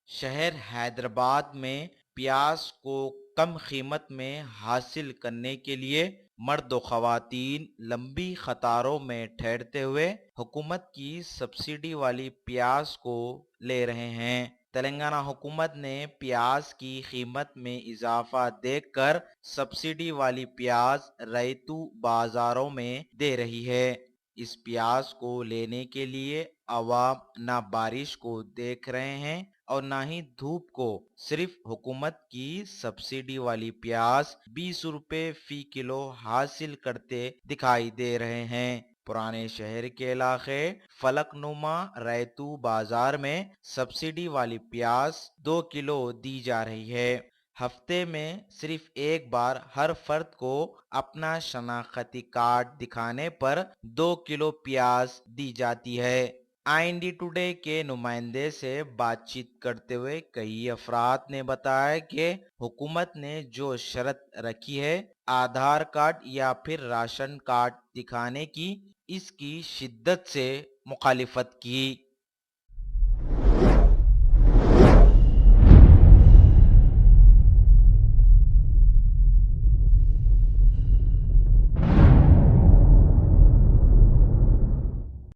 शहर हैदराबाद में प्याज को कम कीमत में हासिल करने के लिए मर्द व ख़वातीन लंबी कतारों में ठहरते हुए हुकूमत की सब्सिडी वाली प्याज को ले रहे हैं। तेलंगाना हुकूमत ने प्याज की कीमत में इजाफा देखकर सब्सिडी वाली प्याज रैतू बाजारों में दे रही है। इस प्याज को लेने के लिए अवाम ना बारिश को देख रहे हैं और ना ही धूप को। सिर्फ हुकूमत की सब्सिडी वाली प्याज 20 रुपए फी किलो हासिल करते दिखाई दे रहे हैं। पुराने शहर के इलाके फलकनुमा रैतू बाजार में सब्सिडी वाली प्याज 2 किलो दी जा रही है। हफ्ते में सिर्फ एक बार हर फर्द को अपना शनाख्ती कार्ड दिखाने पर 2 किलो प्याज दी जाती है। आईएनडी टुडे के नुमाइंदे से बातचीत करते हुए कई अफराद ने बताया कि हुकूमत ने जो शर्त रखी है आधार कार्ड या फिर राशन कार्ड दिखाने की, इसकी शिद्दत से मुखालिफत की।